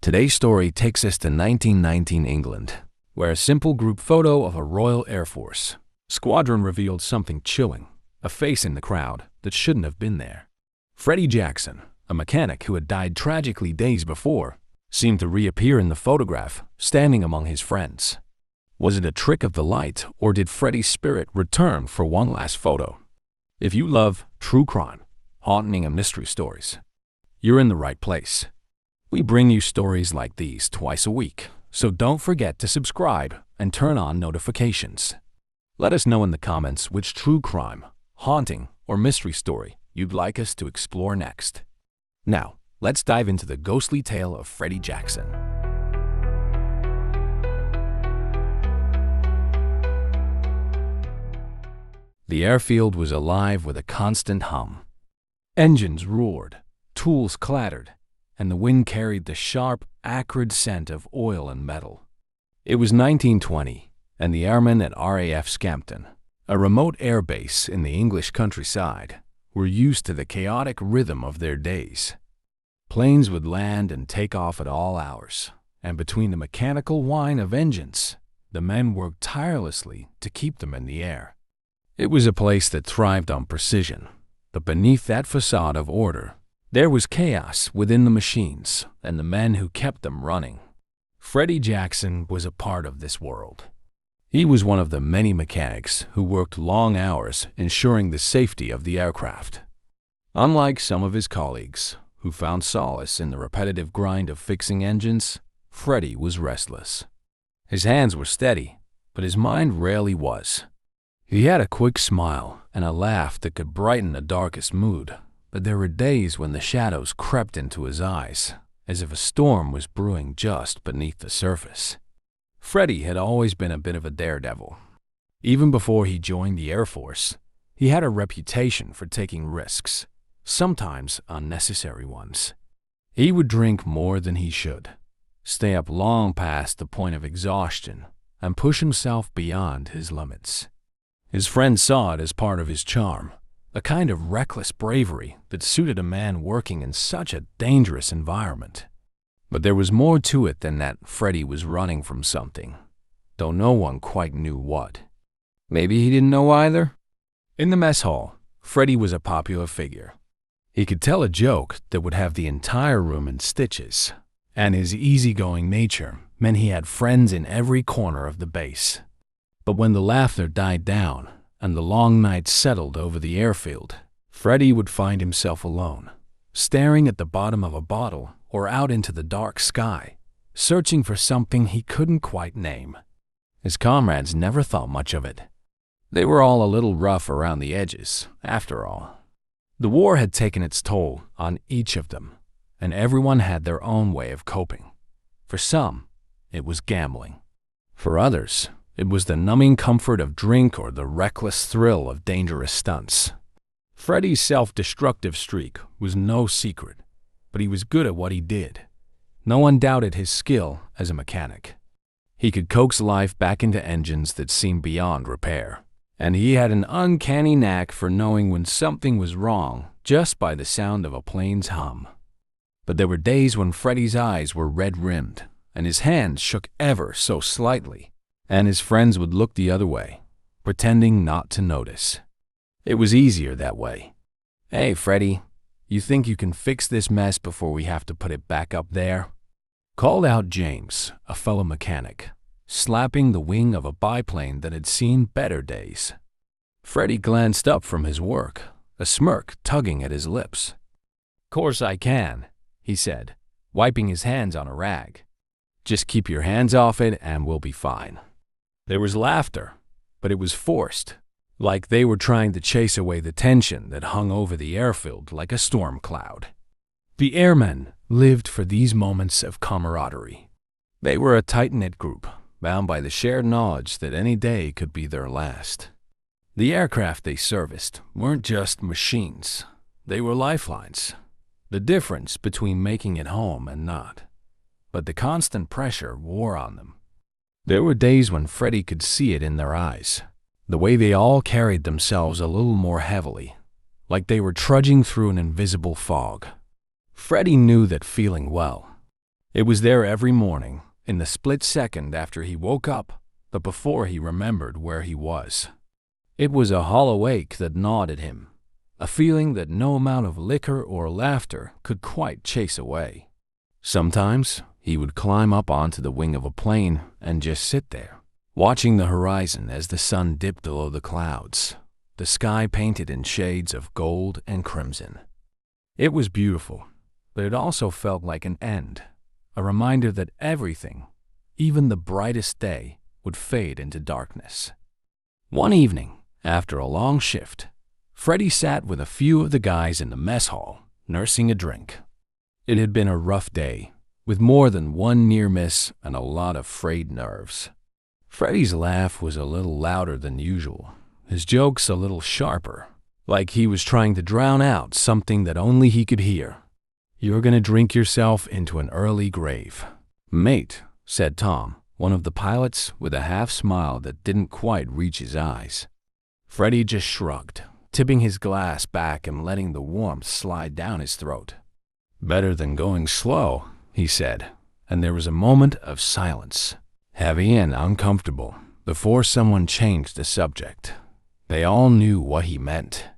Today's story takes us to 1919 England, where a simple group photo of a Royal Air Force squadron revealed something chilling, a face in the crowd that shouldn't have been there. Freddie Jackson, a mechanic who had died tragically days before, seemed to reappear in the photograph, standing among his friends. Was it a trick of the light, or did Freddie's spirit return for one last photo? If you love true crime, haunting and mystery stories, you're in the right place. We bring you stories like these twice a week, so don't forget to subscribe and turn on notifications. Let us know in the comments which true crime, haunting, or mystery story you'd like us to explore next. Now, let's dive into the ghostly tale of Freddie Jackson. The airfield was alive with a constant hum. Engines roared, tools clattered, and the wind carried the sharp, acrid scent of oil and metal. It was 1920, and the airmen at RAF Scampton, a remote air base in the English countryside, were used to the chaotic rhythm of their days. Planes would land and take off at all hours, and between the mechanical whine of engines, the men worked tirelessly to keep them in the air. It was a place that thrived on precision, but beneath that facade of order, there was chaos within the machines and the men who kept them running. Freddie Jackson was a part of this world. He was one of the many mechanics who worked long hours ensuring the safety of the aircraft. Unlike some of his colleagues, who found solace in the repetitive grind of fixing engines, Freddie was restless. His hands were steady, but his mind rarely was. He had a quick smile and a laugh that could brighten the darkest mood, but there were days when the shadows crept into his eyes, as if a storm was brewing just beneath the surface. Freddie had always been a bit of a daredevil. Even before he joined the Air Force, he had a reputation for taking risks, sometimes unnecessary ones. He would drink more than he should, stay up long past the point of exhaustion, and push himself beyond his limits. His friends saw it as part of his charm, a kind of reckless bravery that suited a man working in such a dangerous environment. But there was more to it than that. Freddie was running from something, though no one quite knew what. Maybe he didn't know either? In the mess hall, Freddie was a popular figure. He could tell a joke that would have the entire room in stitches, and his easygoing nature meant he had friends in every corner of the base. But when the laughter died down and the long night settled over the airfield, Freddie would find himself alone, staring at the bottom of a bottle or out into the dark sky, searching for something he couldn't quite name. His comrades never thought much of it. They were all a little rough around the edges, after all. The war had taken its toll on each of them, and everyone had their own way of coping. For some, it was gambling. For others, it was the numbing comfort of drink or the reckless thrill of dangerous stunts. Freddie's self-destructive streak was no secret, but he was good at what he did. No one doubted his skill as a mechanic. He could coax life back into engines that seemed beyond repair, and he had an uncanny knack for knowing when something was wrong just by the sound of a plane's hum. But there were days when Freddie's eyes were red-rimmed, and his hands shook ever so slightly, and his friends would look the other way, pretending not to notice. It was easier that way. "Hey, Freddie, you think you can fix this mess before we have to put it back up there?" called out James, a fellow mechanic, slapping the wing of a biplane that had seen better days. Freddie glanced up from his work, a smirk tugging at his lips. "Course I can," he said, wiping his hands on a rag. "Just keep your hands off it and we'll be fine." There was laughter, but it was forced, like they were trying to chase away the tension that hung over the airfield like a storm cloud. The airmen lived for these moments of camaraderie. They were a tight-knit group, bound by the shared knowledge that any day could be their last. The aircraft they serviced weren't just machines, they were lifelines. The difference between making it home and not. But the constant pressure wore on them. There were days when Freddie could see it in their eyes, the way they all carried themselves a little more heavily, like they were trudging through an invisible fog. Freddie knew that feeling well. It was there every morning, in the split second after he woke up, but before he remembered where he was. It was a hollow ache that gnawed at him, a feeling that no amount of liquor or laughter could quite chase away. Sometimes he would climb up onto the wing of a plane and just sit there, watching the horizon as the sun dipped below the clouds, the sky painted in shades of gold and crimson. It was beautiful, but it also felt like an end, a reminder that everything, even the brightest day, would fade into darkness. One evening, after a long shift, Freddie sat with a few of the guys in the mess hall, nursing a drink. It had been a rough day, with more than one near miss and a lot of frayed nerves. Freddie's laugh was a little louder than usual, his jokes a little sharper, like he was trying to drown out something that only he could hear. "You're gonna drink yourself into an early grave, mate," said Tom, one of the pilots, with a half-smile that didn't quite reach his eyes. Freddie just shrugged, tipping his glass back and letting the warmth slide down his throat. "Better than going slow," he said, and there was a moment of silence, heavy and uncomfortable, before someone changed the subject. They all knew what he meant.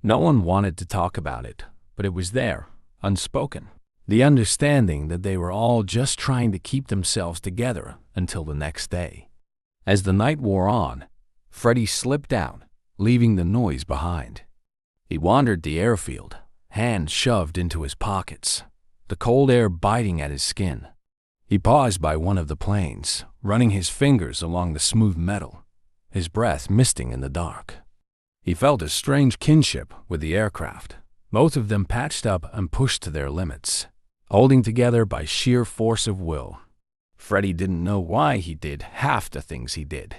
No one wanted to talk about it, but it was there, unspoken. The understanding that they were all just trying to keep themselves together until the next day. As the night wore on, Freddie slipped out, leaving the noise behind. He wandered the airfield, hands shoved into his pockets, the cold air biting at his skin. He paused by one of the planes, running his fingers along the smooth metal, his breath misting in the dark. He felt a strange kinship with the aircraft, both of them patched up and pushed to their limits, holding together by sheer force of will. Freddie didn't know why he did half the things he did.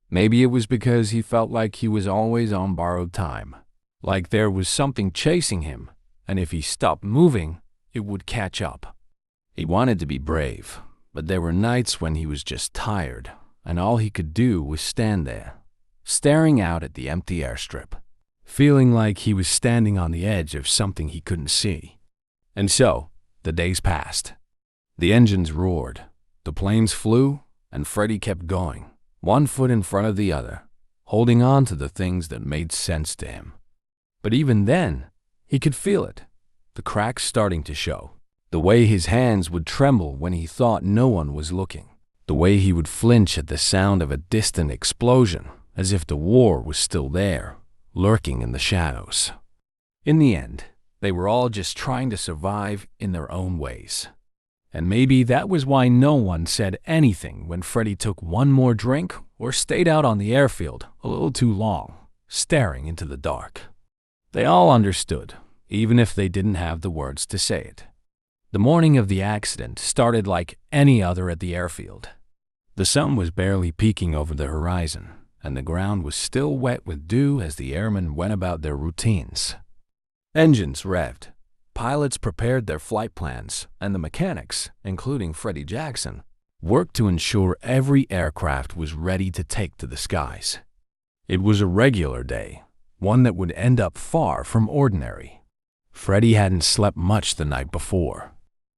Maybe it was because he felt like he was always on borrowed time, like there was something chasing him, and if he stopped moving, it would catch up. He wanted to be brave, but there were nights when he was just tired, and all he could do was stand there, staring out at the empty airstrip, feeling like he was standing on the edge of something he couldn't see. And so, the days passed. The engines roared, the planes flew, and Freddie kept going, one foot in front of the other, holding on to the things that made sense to him. But even then, he could feel it, the cracks starting to show, the way his hands would tremble when he thought no one was looking, the way he would flinch at the sound of a distant explosion, as if the war was still there, lurking in the shadows. In the end, they were all just trying to survive in their own ways. And maybe that was why no one said anything when Freddie took one more drink or stayed out on the airfield a little too long, staring into the dark. They all understood, even if they didn't have the words to say it. The morning of the accident started like any other at the airfield. The sun was barely peeking over the horizon, and the ground was still wet with dew as the airmen went about their routines. Engines revved, pilots prepared their flight plans, and the mechanics, including Freddie Jackson, worked to ensure every aircraft was ready to take to the skies. It was a regular day, one that would end up far from ordinary. Freddie hadn't slept much the night before.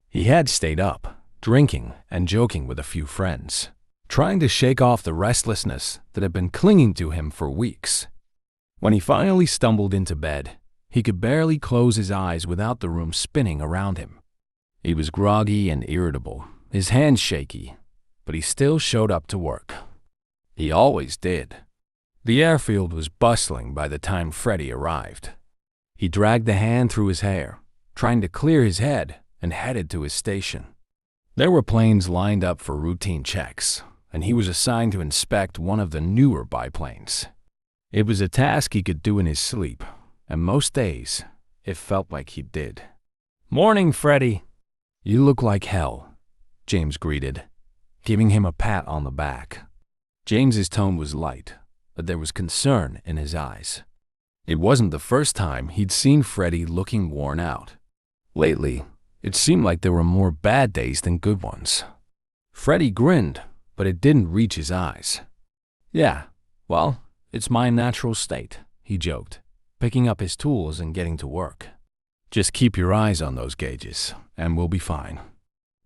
He had stayed up, drinking and joking with a few friends, trying to shake off the restlessness that had been clinging to him for weeks. When he finally stumbled into bed, he could barely close his eyes without the room spinning around him. He was groggy and irritable, his hands shaky, but he still showed up to work. He always did. The airfield was bustling by the time Freddie arrived. He dragged the hand through his hair, trying to clear his head, and headed to his station. There were planes lined up for routine checks, and he was assigned to inspect one of the newer biplanes. It was a task he could do in his sleep, and most days, it felt like he did. "Morning, Freddie." "You look like hell," James greeted, giving him a pat on the back. James's tone was light, but there was concern in his eyes. It wasn't the first time he'd seen Freddie looking worn out. Lately, it seemed like there were more bad days than good ones. Freddie grinned, but it didn't reach his eyes. "Yeah, well, it's my natural state," he joked, picking up his tools and getting to work. "Just keep your eyes on those gauges, and we'll be fine."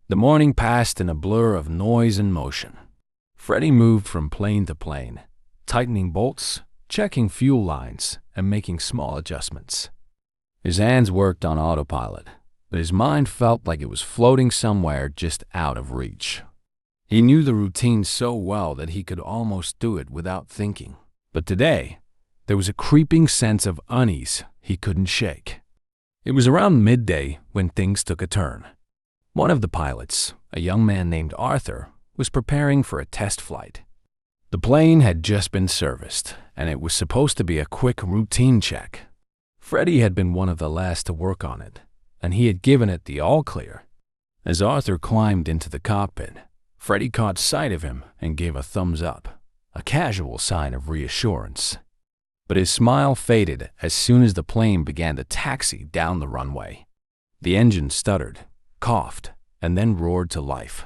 The morning passed in a blur of noise and motion. Freddie moved from plane to plane, tightening bolts, checking fuel lines, and making small adjustments. His hands worked on autopilot, but his mind felt like it was floating somewhere just out of reach. He knew the routine so well that he could almost do it without thinking. But today, there was a creeping sense of unease he couldn't shake. It was around midday when things took a turn. One of the pilots, a young man named Arthur, was preparing for a test flight. The plane had just been serviced, and it was supposed to be a quick routine check. Freddie had been one of the last to work on it, and he had given it the all-clear. As Arthur climbed into the cockpit, Freddie caught sight of him and gave a thumbs up, a casual sign of reassurance. But his smile faded as soon as the plane began to taxi down the runway. The engine stuttered, coughed, and then roared to life.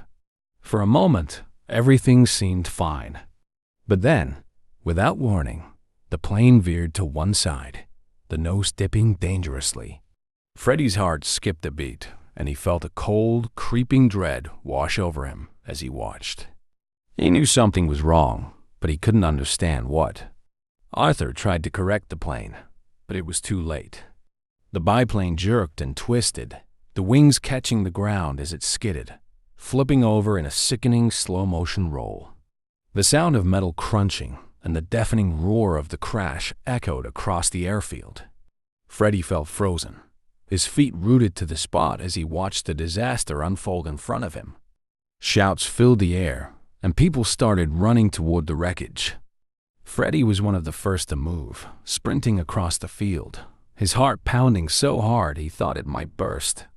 For a moment, everything seemed fine. But then, without warning, the plane veered to one side, the nose dipping dangerously. Freddie's heart skipped a beat, and he felt a cold, creeping dread wash over him as he watched. He knew something was wrong, but he couldn't understand what. Arthur tried to correct the plane, but it was too late. The biplane jerked and twisted, the wings catching the ground as it skidded, flipping over in a sickening slow-motion roll. The sound of metal crunching and the deafening roar of the crash echoed across the airfield. Freddie felt frozen, his feet rooted to the spot as he watched the disaster unfold in front of him. Shouts filled the air, and people started running toward the wreckage. Freddie was one of the first to move, sprinting across the field, his heart pounding so hard he thought it might burst.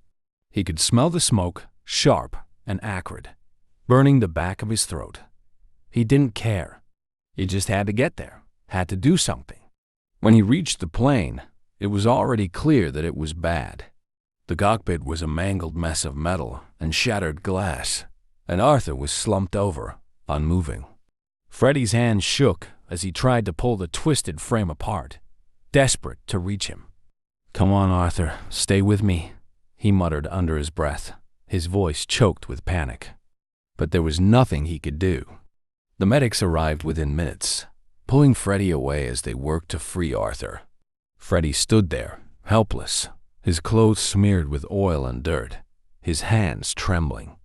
He could smell the smoke, sharp and acrid, burning the back of his throat. He didn't care. He just had to get there, had to do something. When he reached the plane, it was already clear that it was bad. The cockpit was a mangled mess of metal and shattered glass, and Arthur was slumped over, unmoving. Freddie's hand shook as he tried to pull the twisted frame apart, desperate to reach him. "Come on, Arthur, stay with me," he muttered under his breath, his voice choked with panic. But there was nothing he could do. The medics arrived within minutes, pulling Freddie away as they worked to free Arthur. Freddie stood there, helpless, his clothes smeared with oil and dirt, his hands trembling.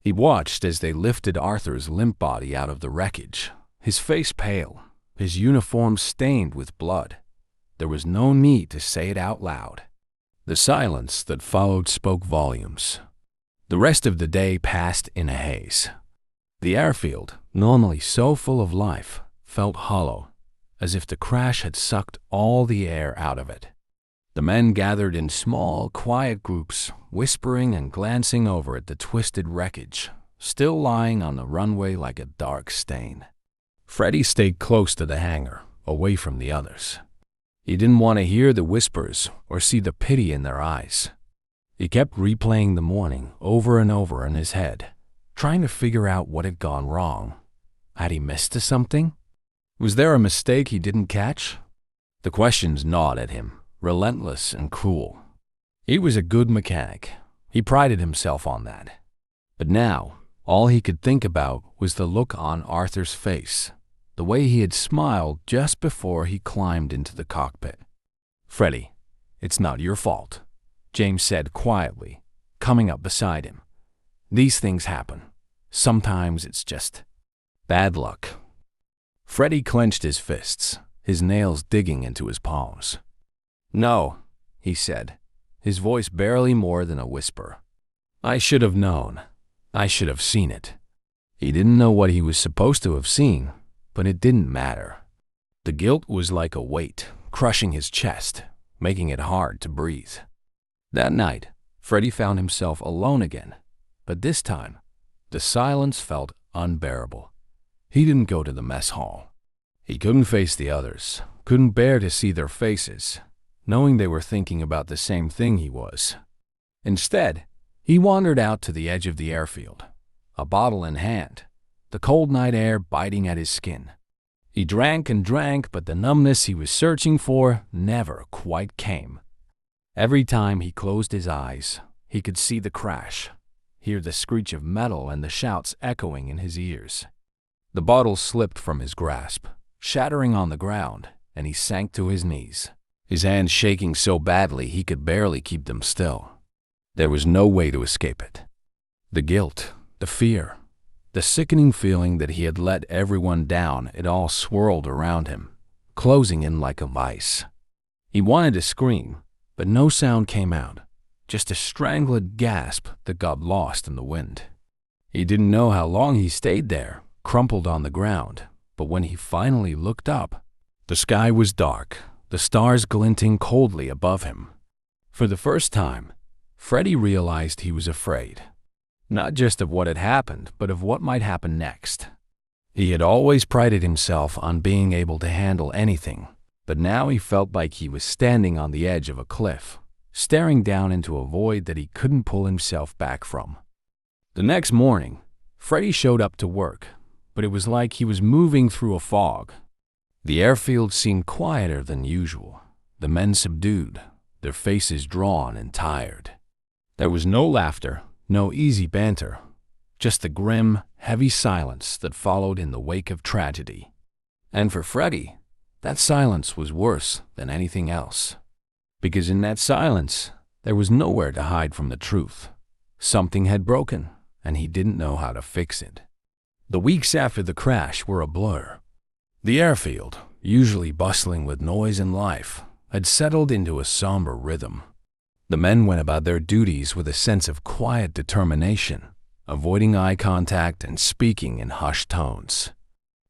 He watched as they lifted Arthur's limp body out of the wreckage, his face pale, his uniform stained with blood. There was no need to say it out loud. The silence that followed spoke volumes. The rest of the day passed in a haze. The airfield, normally so full of life, felt hollow, as if the crash had sucked all the air out of it. The men gathered in small, quiet groups, whispering and glancing over at the twisted wreckage, still lying on the runway like a dark stain. Freddie stayed close to the hangar, away from the others. He didn't want to hear the whispers or see the pity in their eyes. He kept replaying the morning over and over in his head, trying to figure out what had gone wrong. Had he missed something? Was there a mistake he didn't catch? The questions gnawed at him, relentless and cruel. He was a good mechanic. He prided himself on that. But now, all he could think about was the look on Arthur's face, the way he had smiled just before he climbed into the cockpit. "Freddie, it's not your fault," James said quietly, coming up beside him. "These things happen. Sometimes it's just bad luck." Freddie clenched his fists, his nails digging into his palms. "No," he said, his voice barely more than a whisper. "I should have known. I should have seen it." He didn't know what he was supposed to have seen, but it didn't matter. The guilt was like a weight, crushing his chest, making it hard to breathe. That night, Freddie found himself alone again, but this time, the silence felt unbearable. He didn't go to the mess hall. He couldn't face the others, couldn't bear to see their faces, knowing they were thinking about the same thing he was. Instead, he wandered out to the edge of the airfield, a bottle in hand, the cold night air biting at his skin. He drank and drank, but the numbness he was searching for never quite came. Every time he closed his eyes, he could see the crash, hear the screech of metal and the shouts echoing in his ears. The bottle slipped from his grasp, shattering on the ground, and he sank to his knees, his hands shaking so badly he could barely keep them still. There was no way to escape it. The guilt, the fear, the sickening feeling that he had let everyone down, it all swirled around him, closing in like a vice. He wanted to scream, but no sound came out, just a strangled gasp that got lost in the wind. He didn't know how long he stayed there, crumpled on the ground, but when he finally looked up, the sky was dark, the stars glinting coldly above him. For the first time, Freddie realized he was afraid, not just of what had happened, but of what might happen next. He had always prided himself on being able to handle anything, but now he felt like he was standing on the edge of a cliff, staring down into a void that he couldn't pull himself back from. The next morning, Freddie showed up to work, but it was like he was moving through a fog. The airfield seemed quieter than usual, the men subdued, their faces drawn and tired. There was no laughter, no easy banter, just the grim, heavy silence that followed in the wake of tragedy. And for Freddie, that silence was worse than anything else. Because in that silence, there was nowhere to hide from the truth. Something had broken, and he didn't know how to fix it. The weeks after the crash were a blur. The airfield, usually bustling with noise and life, had settled into a somber rhythm. The men went about their duties with a sense of quiet determination, avoiding eye contact and speaking in hushed tones.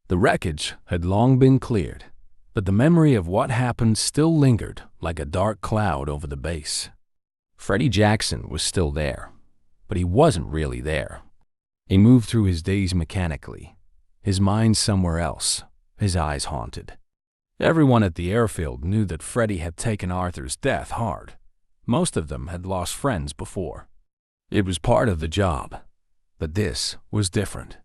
The wreckage had long been cleared, but the memory of what happened still lingered like a dark cloud over the base. Freddie Jackson was still there, but he wasn't really there. He moved through his days mechanically, his mind somewhere else, his eyes haunted. Everyone at the airfield knew that Freddie had taken Arthur's death hard. Most of them had lost friends before. It was part of the job, but this was different.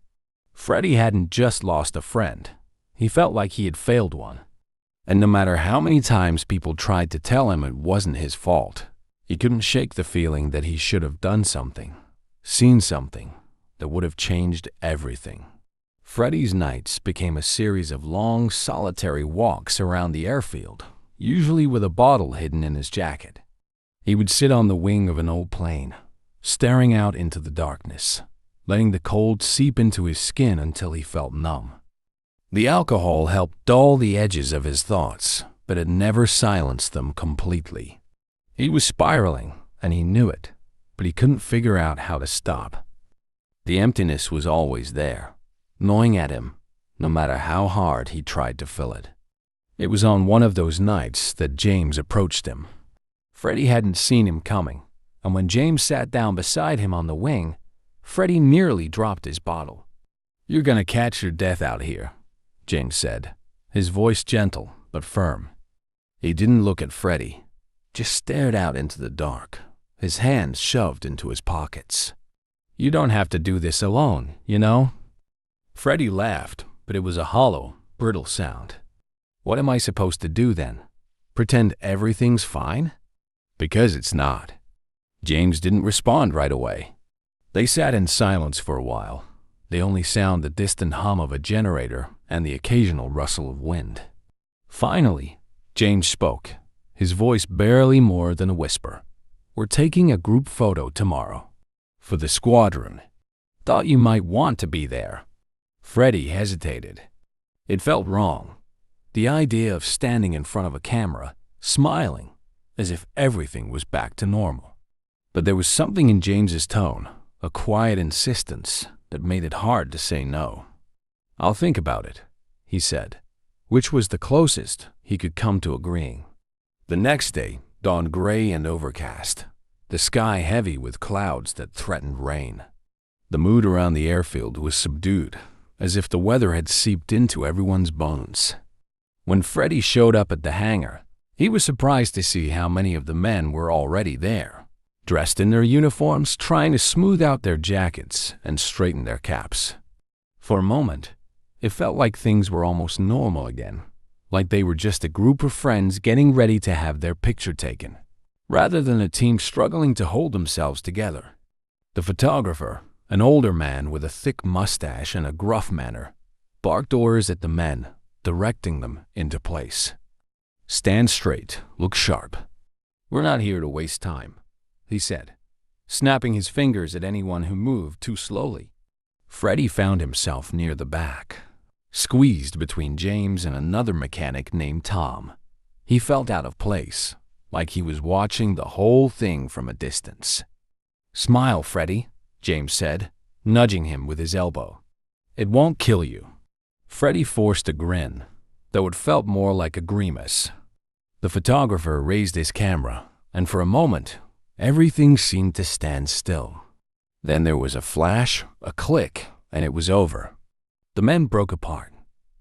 Freddie hadn't just lost a friend. He felt like he had failed one. And no matter how many times people tried to tell him it wasn't his fault, he couldn't shake the feeling that he should have done something, seen something that would have changed everything. Freddie's nights became a series of long, solitary walks around the airfield, usually with a bottle hidden in his jacket. He would sit on the wing of an old plane, staring out into the darkness, letting the cold seep into his skin until he felt numb. The alcohol helped dull the edges of his thoughts, but it never silenced them completely. He was spiraling, and he knew it, but he couldn't figure out how to stop. The emptiness was always there, gnawing at him, no matter how hard he tried to fill it. It was on one of those nights that James approached him. Freddie hadn't seen him coming, and when James sat down beside him on the wing, Freddie nearly dropped his bottle. "You're gonna catch your death out here," James said, his voice gentle but firm. He didn't look at Freddie, just stared out into the dark, his hands shoved into his pockets. "You don't have to do this alone, you know?" Freddie laughed, but it was a hollow, brittle sound. "What am I supposed to do then? Pretend everything's fine?" "Because it's not." James didn't respond right away. They sat in silence for a while, the only sound the distant hum of a generator and the occasional rustle of wind. Finally, James spoke, his voice barely more than a whisper. "We're taking a group photo tomorrow. For the squadron. Thought you might want to be there." Freddie hesitated. It felt wrong. The idea of standing in front of a camera, smiling, as if everything was back to normal. But there was something in James's tone, a quiet insistence, that made it hard to say no. "I'll think about it," he said, which was the closest he could come to agreeing. The next day dawned gray and overcast, the sky heavy with clouds that threatened rain. The mood around the airfield was subdued, as if the weather had seeped into everyone's bones. When Freddie showed up at the hangar, he was surprised to see how many of the men were already there, dressed in their uniforms, trying to smooth out their jackets and straighten their caps. For a moment, it felt like things were almost normal again, like they were just a group of friends getting ready to have their picture taken, rather than a team struggling to hold themselves together. The photographer, an older man with a thick mustache and a gruff manner, barked orders at the men, directing them into place. "Stand straight, look sharp. We're not here to waste time," he said, snapping his fingers at anyone who moved too slowly. Freddie found himself near the back, squeezed between James and another mechanic named Tom. He felt out of place, like he was watching the whole thing from a distance. "Smile, Freddie," James said, nudging him with his elbow. "It won't kill you." Freddie forced a grin, though it felt more like a grimace. The photographer raised his camera, and for a moment, everything seemed to stand still. Then there was a flash, a click, and it was over. The men broke apart,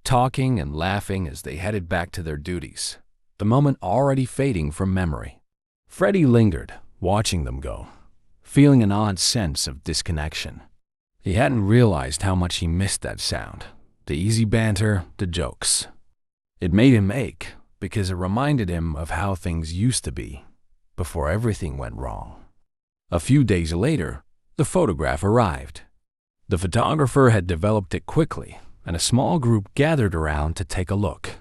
talking and laughing as they headed back to their duties, the moment already fading from memory. Freddie lingered, watching them go, feeling an odd sense of disconnection. He hadn't realized how much he missed that sound, the easy banter, the jokes. It made him ache because it reminded him of how things used to be before everything went wrong. A few days later, the photograph arrived. The photographer had developed it quickly, and a small group gathered around to take a look.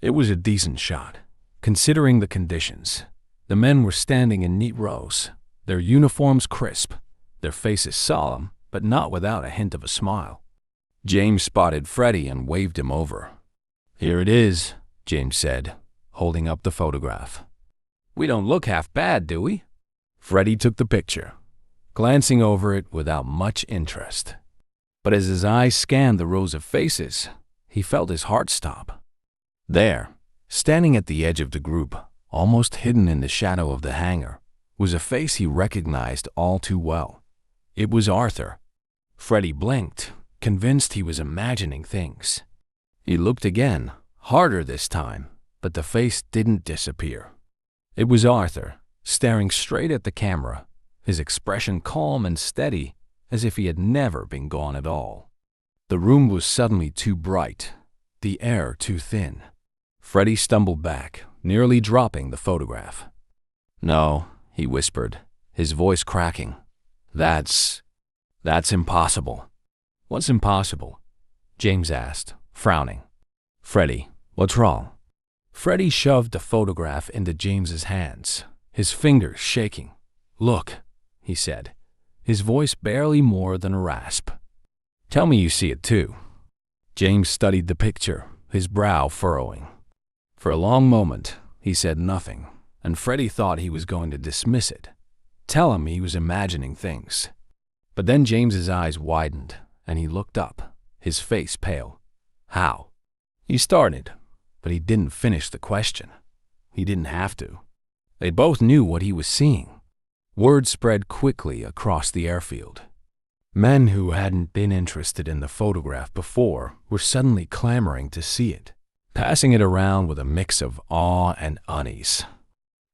It was a decent shot, considering the conditions. The men were standing in neat rows, their uniforms crisp, their faces solemn, but not without a hint of a smile. James spotted Freddie and waved him over. "Here it is," James said, holding up the photograph. "We don't look half bad, do we?" Freddie took the picture, glancing over it without much interest. But as his eyes scanned the rows of faces, he felt his heart stop. There, standing at the edge of the group, almost hidden in the shadow of the hangar, was a face he recognized all too well. It was Arthur. Freddie blinked, convinced he was imagining things. He looked again, harder this time, but the face didn't disappear. It was Arthur, staring straight at the camera, his expression calm and steady, as if he had never been gone at all. The room was suddenly too bright, the air too thin. Freddie stumbled back, nearly dropping the photograph. "No," he whispered, his voice cracking. That's impossible." "What's impossible?" James asked, frowning. "Freddie, what's wrong?" Freddie shoved the photograph into James's hands, his fingers shaking. "Look," he said, his voice barely more than a rasp. "Tell me you see it too." James studied the picture, his brow furrowing. For a long moment, he said nothing, and Freddie thought he was going to dismiss it, tell him he was imagining things. But then James's eyes widened, and he looked up, his face pale. "How?" He started, but he didn't finish the question. He didn't have to. They both knew what he was seeing. Word spread quickly across the airfield. Men who hadn't been interested in the photograph before were suddenly clamoring to see it, passing it around with a mix of awe and unease.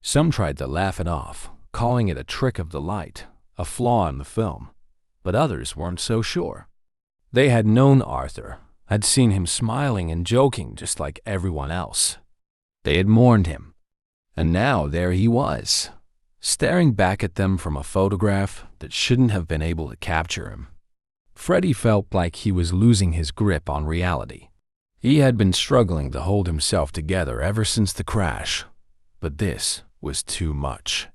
Some tried to laugh it off, calling it a trick of the light, a flaw in the film, but others weren't so sure. They had known Arthur, had seen him smiling and joking just like everyone else. They had mourned him, and now there he was, staring back at them from a photograph that shouldn't have been able to capture him. Freddie felt like he was losing his grip on reality. He had been struggling to hold himself together ever since the crash, but this was too much.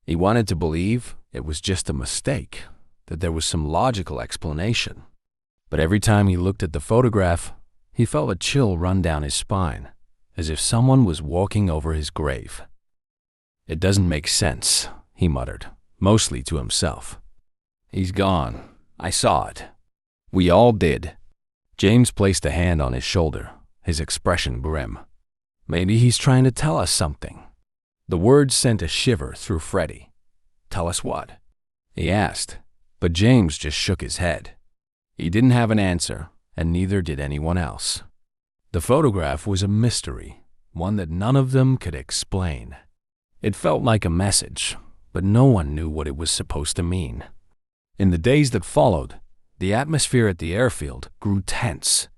He wanted to believe it was just a mistake, that there was some logical explanation. But every time he looked at the photograph, he felt a chill run down his spine, as if someone was walking over his grave. "It doesn't make sense," he muttered, mostly to himself. "He's gone. I saw it. We all did." James placed a hand on his shoulder, his expression grim. "Maybe he's trying to tell us something." The words sent a shiver through Freddie. "Tell us what?" he asked, but James just shook his head. He didn't have an answer, and neither did anyone else. The photograph was a mystery, one that none of them could explain. It felt like a message, but no one knew what it was supposed to mean. In the days that followed, the atmosphere at the airfield grew tense.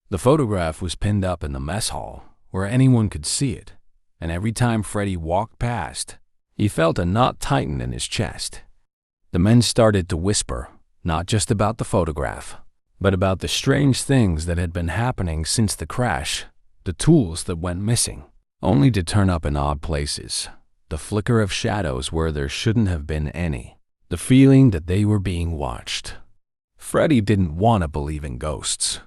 The photograph was pinned up in the mess hall, where anyone could see it, and every time Freddie walked past, he felt a knot tighten in his chest. The men started to whisper, not just about the photograph, but about the strange things that had been happening since the crash, the tools that went missing, only to turn up in odd places, the flicker of shadows where there shouldn't have been any, the feeling that they were being watched. Freddie didn't want to believe in ghosts.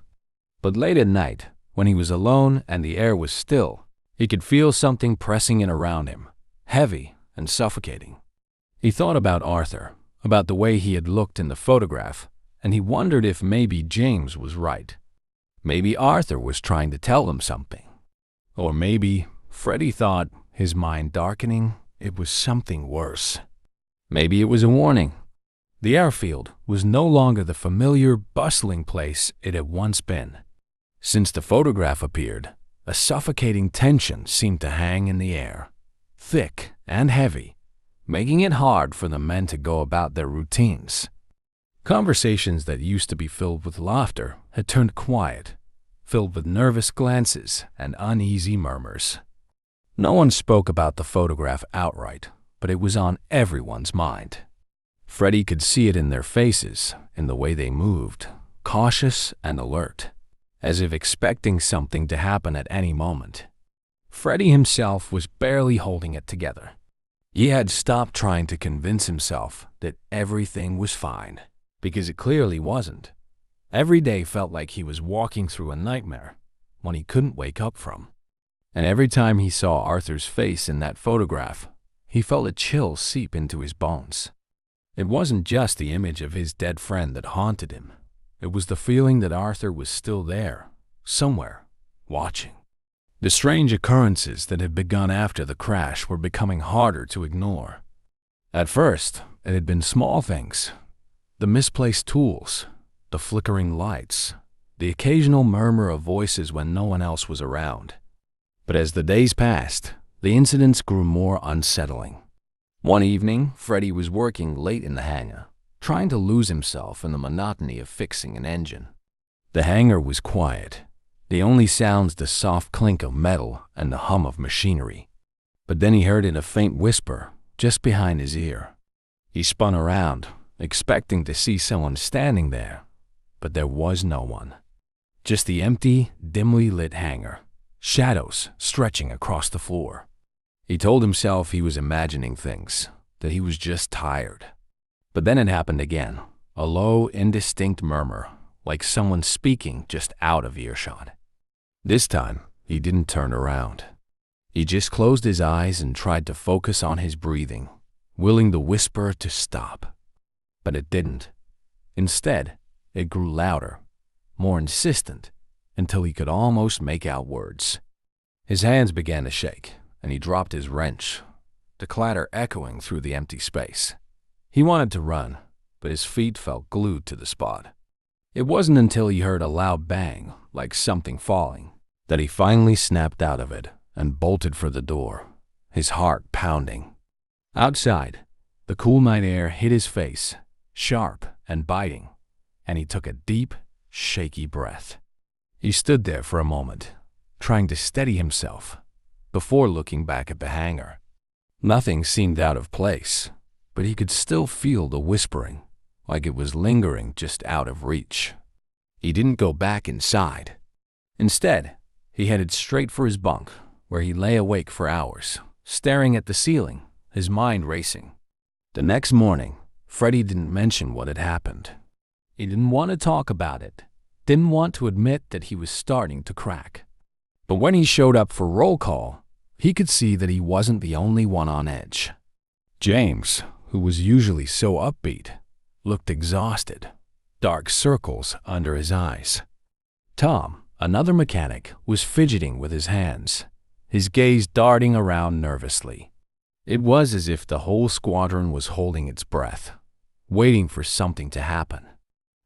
But late at night, when he was alone and the air was still, he could feel something pressing in around him, heavy and suffocating. He thought about Arthur, about the way he had looked in the photograph, and he wondered if maybe James was right. Maybe Arthur was trying to tell him something. Or maybe, Freddie thought, his mind darkening, it was something worse. Maybe it was a warning. The airfield was no longer the familiar, bustling place it had once been. Since the photograph appeared, a suffocating tension seemed to hang in the air, thick and heavy, making it hard for the men to go about their routines. Conversations that used to be filled with laughter had turned quiet, filled with nervous glances and uneasy murmurs. No one spoke about the photograph outright, but it was on everyone's mind. Freddie could see it in their faces, in the way they moved, cautious and alert, as if expecting something to happen at any moment. Freddie himself was barely holding it together. He had stopped trying to convince himself that everything was fine, because it clearly wasn't. Every day felt like he was walking through a nightmare, one he couldn't wake up from. And every time he saw Arthur's face in that photograph, he felt a chill seep into his bones. It wasn't just the image of his dead friend that haunted him. It was the feeling that Arthur was still there, somewhere, watching. The strange occurrences that had begun after the crash were becoming harder to ignore. At first, it had been small things. The misplaced tools, the flickering lights, the occasional murmur of voices when no one else was around. But as the days passed, the incidents grew more unsettling. One evening, Freddie was working late in the hangar, trying to lose himself in the monotony of fixing an engine. The hangar was quiet. The only sounds the soft clink of metal and the hum of machinery. But then he heard in a faint whisper, just behind his ear. He spun around, expecting to see someone standing there, but there was no one. Just the empty, dimly lit hangar, shadows stretching across the floor. He told himself he was imagining things, that he was just tired. But then it happened again, a low, indistinct murmur, like someone speaking just out of earshot. This time, he didn't turn around. He just closed his eyes and tried to focus on his breathing, willing the whisper to stop. But it didn't. Instead, it grew louder, more insistent, until he could almost make out words. His hands began to shake, and he dropped his wrench, the clatter echoing through the empty space. He wanted to run, but his feet felt glued to the spot. It wasn't until he heard a loud bang, like something falling, that he finally snapped out of it and bolted for the door, his heart pounding. Outside, the cool night air hit his face, sharp and biting, and he took a deep, shaky breath. He stood there for a moment, trying to steady himself, before looking back at the hangar. Nothing seemed out of place, but he could still feel the whispering, like it was lingering just out of reach. He didn't go back inside. Instead, he headed straight for his bunk, where he lay awake for hours, staring at the ceiling, his mind racing. The next morning, Freddie didn't mention what had happened. He didn't want to talk about it, didn't want to admit that he was starting to crack. But when he showed up for roll call, he could see that he wasn't the only one on edge. James, who was usually so upbeat, looked exhausted, dark circles under his eyes. Tom, another mechanic, was fidgeting with his hands, his gaze darting around nervously. It was as if the whole squadron was holding its breath, waiting for something to happen.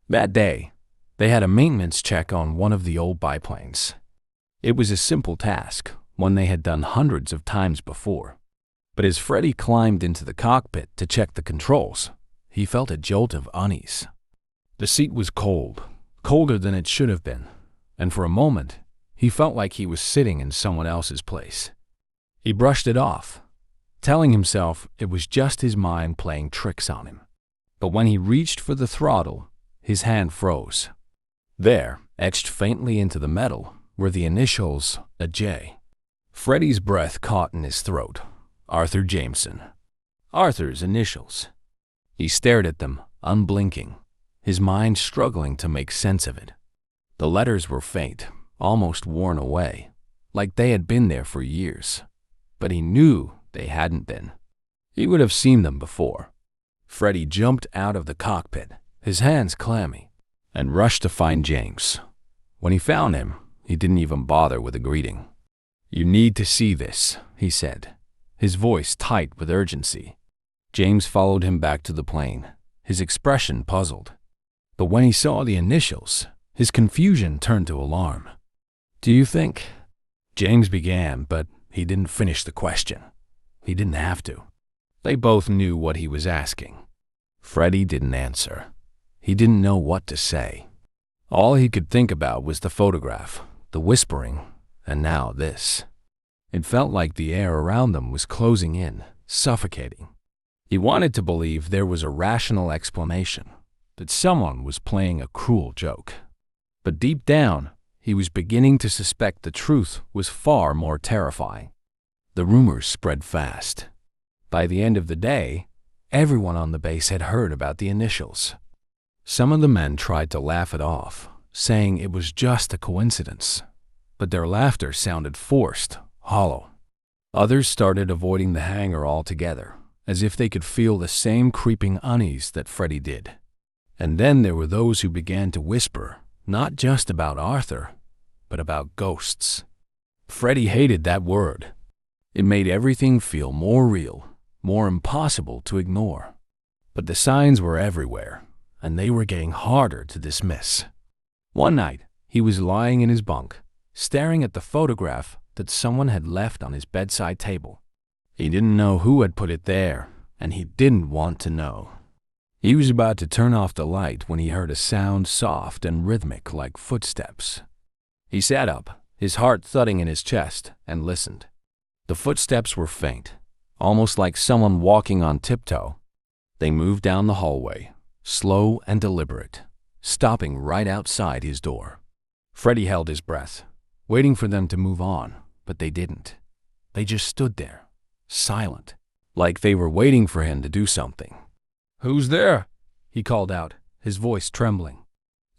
That day, they had a maintenance check on one of the old biplanes. It was a simple task, one they had done hundreds of times before. But as Freddie climbed into the cockpit to check the controls, he felt a jolt of unease. The seat was cold, colder than it should have been, and for a moment, he felt like he was sitting in someone else's place. He brushed it off, telling himself it was just his mind playing tricks on him. But when he reached for the throttle, his hand froze. There, etched faintly into the metal, were the initials, a J. Freddie's breath caught in his throat. Arthur Jameson. Arthur's initials. He stared at them, unblinking, his mind struggling to make sense of it. The letters were faint, almost worn away, like they had been there for years. But he knew they hadn't been. He would have seen them before. Freddie jumped out of the cockpit, his hands clammy, and rushed to find James. When he found him, he didn't even bother with a greeting. "You need to see this," he said, his voice tight with urgency. James followed him back to the plane, his expression puzzled. But when he saw the initials, his confusion turned to alarm. "Do you think?" James began, but he didn't finish the question. He didn't have to. They both knew what he was asking. Freddie didn't answer. He didn't know what to say. All he could think about was the photograph, the whispering, and now this. It felt like the air around them was closing in, suffocating. He wanted to believe there was a rational explanation, that someone was playing a cruel joke. But deep down, he was beginning to suspect the truth was far more terrifying. The rumors spread fast. By the end of the day, everyone on the base had heard about the initials. Some of the men tried to laugh it off, saying it was just a coincidence. But their laughter sounded forced, hollow. Others started avoiding the hangar altogether, as if they could feel the same creeping unease that Freddie did. And then there were those who began to whisper, not just about Arthur, but about ghosts. Freddie hated that word. It made everything feel more real, more impossible to ignore. But the signs were everywhere, and they were getting harder to dismiss. One night, he was lying in his bunk, staring at the photograph that someone had left on his bedside table. He didn't know who had put it there, and he didn't want to know. He was about to turn off the light when he heard a sound soft and rhythmic like footsteps. He sat up, his heart thudding in his chest, and listened. The footsteps were faint, almost like someone walking on tiptoe. They moved down the hallway, slow and deliberate, stopping right outside his door. Freddie held his breath, waiting for them to move on, but they didn't. They just stood there, silent, like they were waiting for him to do something. "Who's there?" he called out, his voice trembling.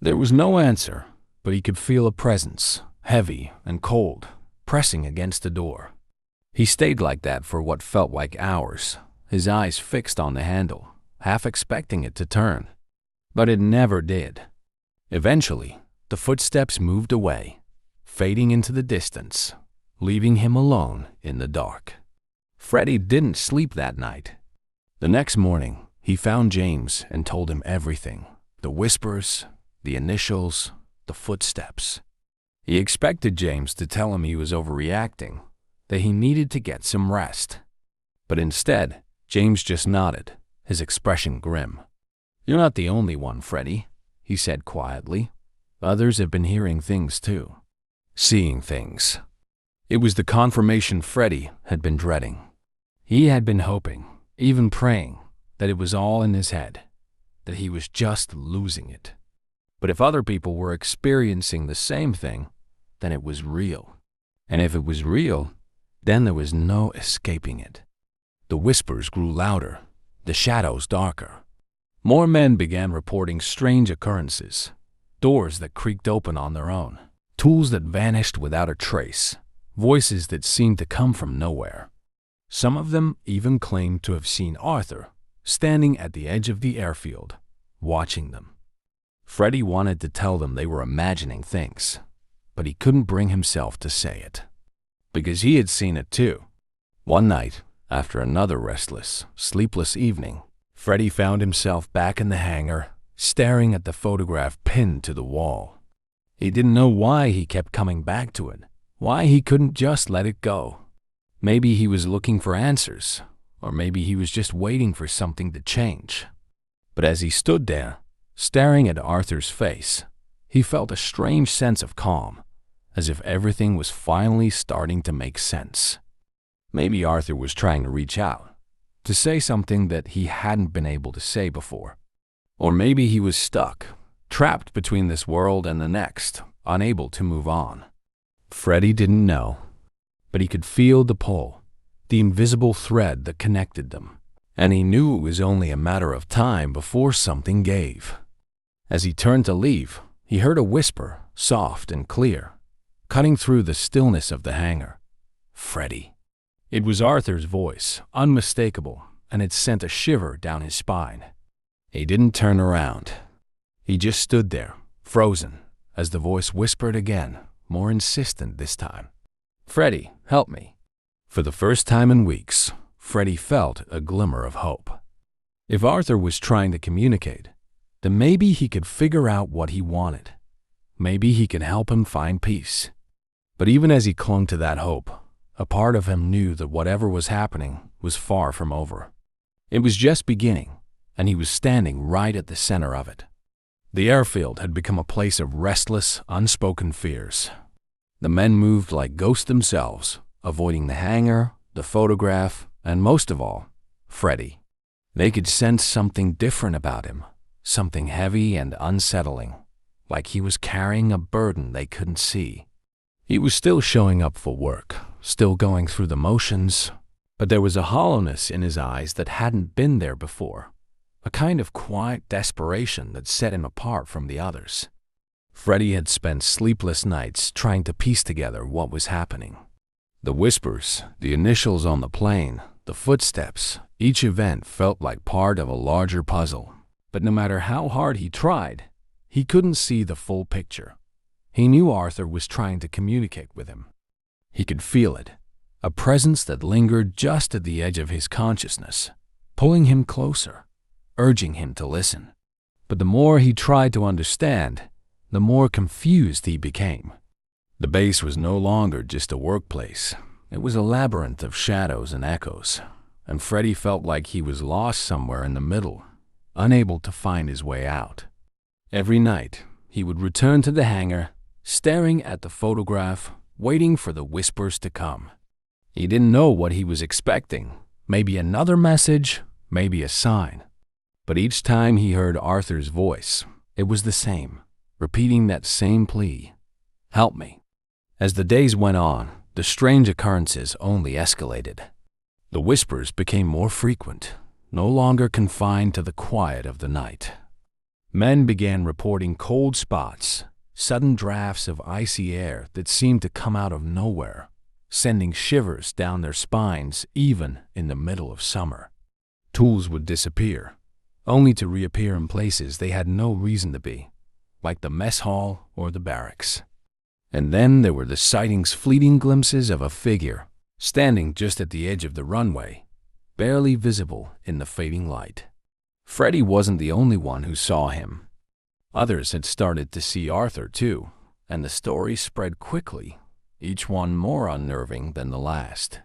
There was no answer, but he could feel a presence, heavy and cold, pressing against the door. He stayed like that for what felt like hours, his eyes fixed on the handle, half expecting it to turn. But it never did. Eventually, the footsteps moved away, fading into the distance, leaving him alone in the dark. Freddie didn't sleep that night. The next morning, he found James and told him everything. The whispers, the initials, the footsteps. He expected James to tell him he was overreacting, that he needed to get some rest. But instead, James just nodded, his expression grim. "You're not the only one, Freddie," he said quietly. "Others have been hearing things too. Seeing things." It was the confirmation Freddie had been dreading. He had been hoping, even praying, that it was all in his head, that he was just losing it. But if other people were experiencing the same thing, then it was real. And if it was real, then there was no escaping it. The whispers grew louder, the shadows darker. More men began reporting strange occurrences, doors that creaked open on their own, tools that vanished without a trace, voices that seemed to come from nowhere. Some of them even claimed to have seen Arthur standing at the edge of the airfield, watching them. Freddie wanted to tell them they were imagining things, but he couldn't bring himself to say it, because he had seen it too. One night, after another restless, sleepless evening, Freddie found himself back in the hangar, staring at the photograph pinned to the wall. He didn't know why he kept coming back to it, why he couldn't just let it go. Maybe he was looking for answers, or maybe he was just waiting for something to change. But as he stood there, staring at Arthur's face, he felt a strange sense of calm, as if everything was finally starting to make sense. Maybe Arthur was trying to reach out, to say something that he hadn't been able to say before. Or maybe he was stuck, trapped between this world and the next, unable to move on. Freddie didn't know, but he could feel the pull, the invisible thread that connected them, and he knew it was only a matter of time before something gave. As he turned to leave, he heard a whisper, soft and clear, cutting through the stillness of the hangar. Freddie. It was Arthur's voice, unmistakable, and it sent a shiver down his spine. He didn't turn around. He just stood there, frozen, as the voice whispered again, more insistent this time. Freddie, help me. For the first time in weeks, Freddie felt a glimmer of hope. If Arthur was trying to communicate, then maybe he could figure out what he wanted. Maybe he could help him find peace. But even as he clung to that hope, a part of him knew that whatever was happening was far from over. It was just beginning, and he was standing right at the center of it. The airfield had become a place of restless, unspoken fears. The men moved like ghosts themselves, avoiding the hangar, the photograph, and most of all, Freddie. They could sense something different about him, something heavy and unsettling, like he was carrying a burden they couldn't see. He was still showing up for work, still going through the motions, but there was a hollowness in his eyes that hadn't been there before, a kind of quiet desperation that set him apart from the others. Freddie had spent sleepless nights trying to piece together what was happening. The whispers, the initials on the plane, the footsteps, each event felt like part of a larger puzzle. But no matter how hard he tried, he couldn't see the full picture. He knew Arthur was trying to communicate with him. He could feel it, a presence that lingered just at the edge of his consciousness, pulling him closer, urging him to listen. But the more he tried to understand, the more confused he became. The base was no longer just a workplace. It was a labyrinth of shadows and echoes, and Freddie felt like he was lost somewhere in the middle, unable to find his way out. Every night, he would return to the hangar, staring at the photograph, waiting for the whispers to come. He didn't know what he was expecting, maybe another message, maybe a sign. But each time he heard Arthur's voice, it was the same, repeating that same plea, "Help me." As the days went on, the strange occurrences only escalated. The whispers became more frequent, no longer confined to the quiet of the night. Men began reporting cold spots, sudden drafts of icy air that seemed to come out of nowhere, sending shivers down their spines even in the middle of summer. Tools would disappear, only to reappear in places they had no reason to be, like the mess hall or the barracks. And then there were the sightings, fleeting glimpses of a figure standing just at the edge of the runway, barely visible in the fading light. Freddie wasn't the only one who saw him. Others had started to see Arthur too, and the story spread quickly, each one more unnerving than the last.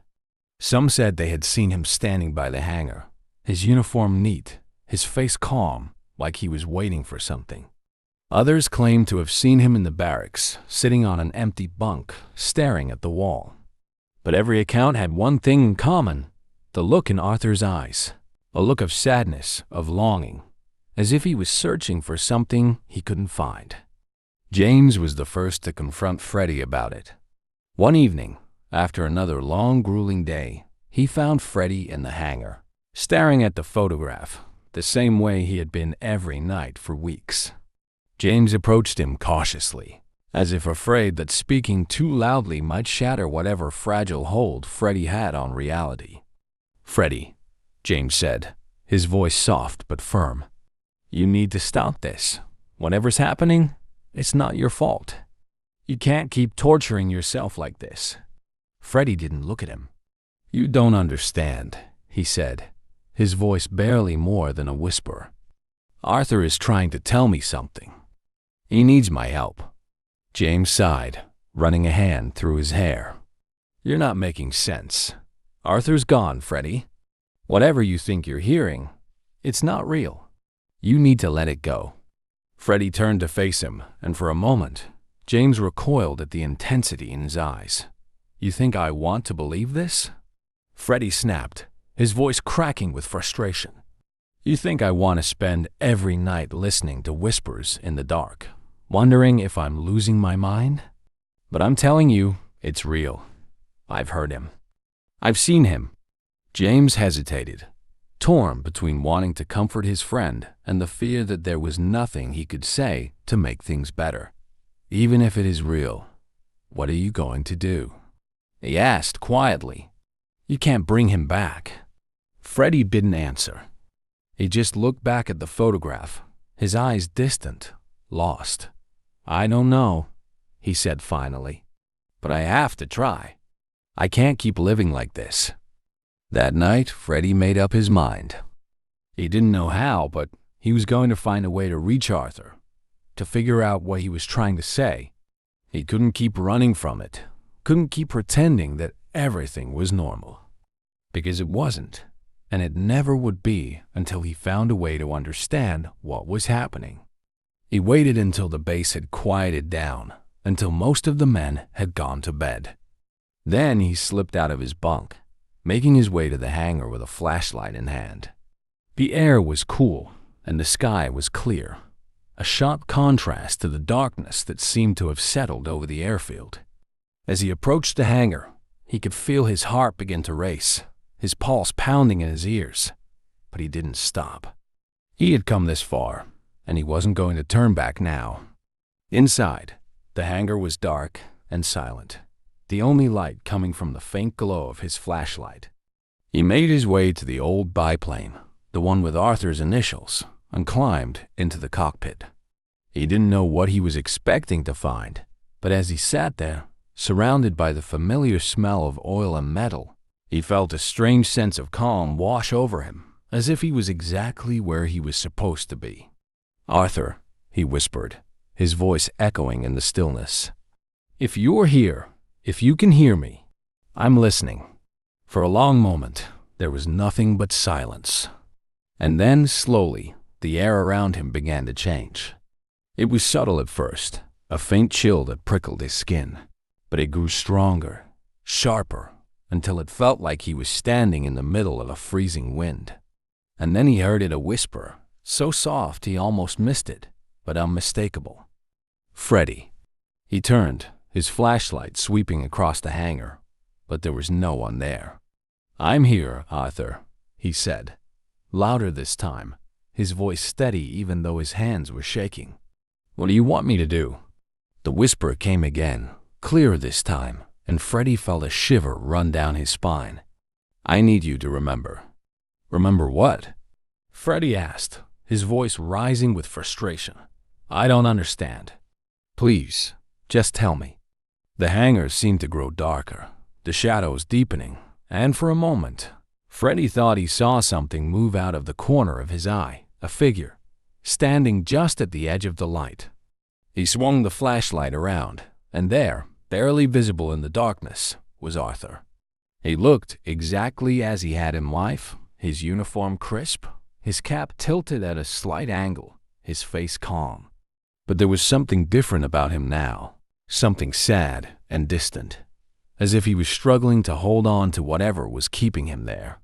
Some said they had seen him standing by the hangar, his uniform neat, his face calm, like he was waiting for something. Others claimed to have seen him in the barracks, sitting on an empty bunk, staring at the wall. But every account had one thing in common: the look in Arthur's eyes, a look of sadness, of longing, as if he was searching for something he couldn't find. James was the first to confront Freddie about it. One evening, after another long, grueling day, he found Freddie in the hangar, staring at the photograph, the same way he had been every night for weeks. James approached him cautiously, as if afraid that speaking too loudly might shatter whatever fragile hold Freddie had on reality. "Freddie," James said, his voice soft but firm, "you need to stop this. Whatever's happening, it's not your fault. You can't keep torturing yourself like this." Freddie didn't look at him. "You don't understand," he said, his voice barely more than a whisper. "Arthur is trying to tell me something. He needs my help." James sighed, running a hand through his hair. "You're not making sense. Arthur's gone, Freddie. Whatever you think you're hearing, it's not real. You need to let it go." Freddie turned to face him, and for a moment, James recoiled at the intensity in his eyes. "You think I want to believe this?" Freddie snapped, his voice cracking with frustration. You think I want to spend every night listening to whispers in the dark, wondering if I'm losing my mind? But I'm telling you, it's real. I've heard him. I've seen him. James hesitated, torn between wanting to comfort his friend and the fear that there was nothing he could say to make things better. Even if it is real, what are you going to do? He asked quietly. You can't bring him back. Freddie didn't answer. He just looked back at the photograph, his eyes distant, lost. I don't know, he said finally, but I have to try. I can't keep living like this. That night, Freddie made up his mind. He didn't know how, but he was going to find a way to reach Arthur, to figure out what he was trying to say. He couldn't keep running from it, couldn't keep pretending that everything was normal. Because it wasn't, and it never would be until he found a way to understand what was happening. He waited until the base had quieted down, until most of the men had gone to bed. Then he slipped out of his bunk, making his way to the hangar with a flashlight in hand. The air was cool, and the sky was clear, a sharp contrast to the darkness that seemed to have settled over the airfield. As he approached the hangar, he could feel his heart begin to race, his pulse pounding in his ears, but he didn't stop. He had come this far, and he wasn't going to turn back now. Inside, the hangar was dark and silent, the only light coming from the faint glow of his flashlight. He made his way to the old biplane, the one with Arthur's initials, and climbed into the cockpit. He didn't know what he was expecting to find, but as he sat there, surrounded by the familiar smell of oil and metal, he felt a strange sense of calm wash over him, as if he was exactly where he was supposed to be. Arthur, he whispered, his voice echoing in the stillness. If you're here, if you can hear me, I'm listening. For a long moment, there was nothing but silence. And then, slowly, the air around him began to change. It was subtle at first, a faint chill that prickled his skin, but it grew stronger, sharper, until it felt like he was standing in the middle of a freezing wind. And then he heard it a whisper, so soft he almost missed it, but unmistakable. Freddie. He turned, his flashlight sweeping across the hangar, but there was no one there. I'm here, Arthur, he said, louder this time, his voice steady even though his hands were shaking. What do you want me to do? The whisper came again, clearer this time, and Freddie felt a shiver run down his spine. I need you to remember. Remember what? Freddie asked, his voice rising with frustration. I don't understand. Please, just tell me. The hangar seemed to grow darker, the shadows deepening, and for a moment, Freddie thought he saw something move out of the corner of his eye, a figure, standing just at the edge of the light. He swung the flashlight around, and there, barely visible in the darkness, was Arthur. He looked exactly as he had in life, his uniform crisp, his cap tilted at a slight angle, his face calm. But there was something different about him now, something sad and distant, as if he was struggling to hold on to whatever was keeping him there.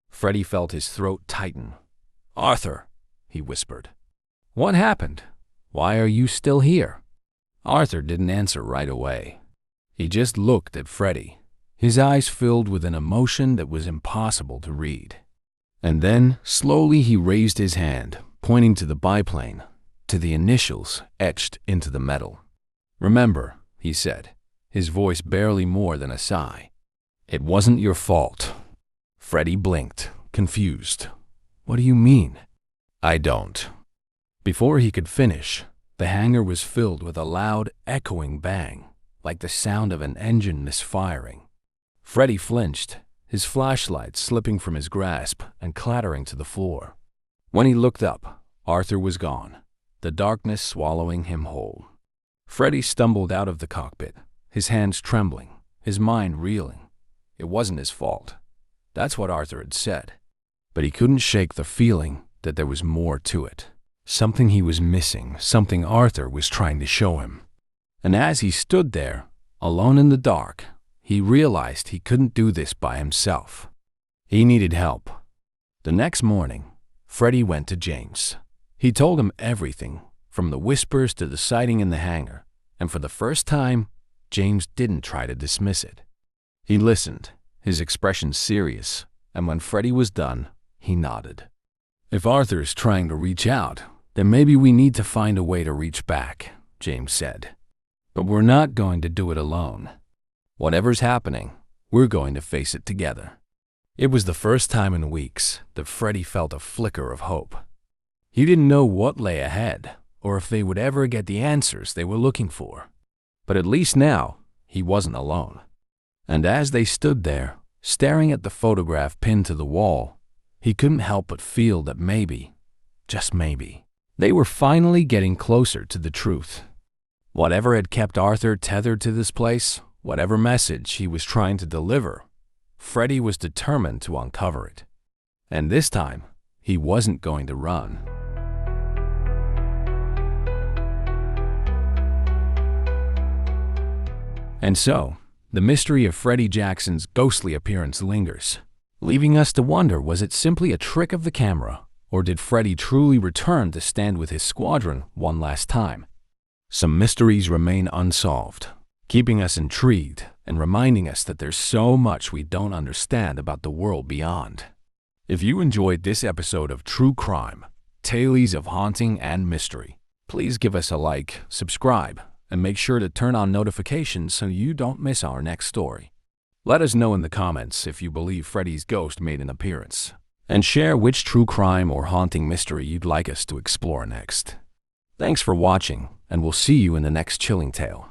Freddie felt his throat tighten. Arthur, he whispered. What happened? Why are you still here? Arthur didn't answer right away. He just looked at Freddie, his eyes filled with an emotion that was impossible to read. And then, slowly he raised his hand, pointing to the biplane, to the initials etched into the metal. Remember, he said, his voice barely more than a sigh. It wasn't your fault. Freddie blinked, confused. What do you mean? I don't. Before he could finish, the hangar was filled with a loud, echoing bang, like the sound of an engine misfiring. Freddie flinched, his flashlight slipping from his grasp and clattering to the floor. When he looked up, Arthur was gone, the darkness swallowing him whole. Freddie stumbled out of the cockpit, his hands trembling, his mind reeling. It wasn't his fault. That's what Arthur had said. But he couldn't shake the feeling that there was more to it. Something he was missing, something Arthur was trying to show him. And as he stood there, alone in the dark, he realized he couldn't do this by himself. He needed help. The next morning, Freddie went to James. He told him everything, from the whispers to the sighting in the hangar, and for the first time, James didn't try to dismiss it. He listened, his expression serious, and when Freddie was done, he nodded. "If Arthur's trying to reach out, then maybe we need to find a way to reach back," James said. "But we're not going to do it alone. Whatever's happening, we're going to face it together." It was the first time in weeks that Freddie felt a flicker of hope. He didn't know what lay ahead, or if they would ever get the answers they were looking for. But at least now, he wasn't alone. And as they stood there, staring at the photograph pinned to the wall, he couldn't help but feel that maybe, just maybe, they were finally getting closer to the truth. Whatever had kept Arthur tethered to this place, whatever message he was trying to deliver, Freddie was determined to uncover it. And this time, he wasn't going to run. And so, the mystery of Freddie Jackson's ghostly appearance lingers, leaving us to wonder, was it simply a trick of the camera, or did Freddie truly return to stand with his squadron one last time? Some mysteries remain unsolved, keeping us intrigued and reminding us that there's so much we don't understand about the world beyond. If you enjoyed this episode of True Crime, Tales of Haunting and Mystery, please give us a like, subscribe, and make sure to turn on notifications so you don't miss our next story. Let us know in the comments if you believe Freddie's ghost made an appearance, and share which true crime or haunting mystery you'd like us to explore next. Thanks for watching, and we'll see you in the next chilling tale.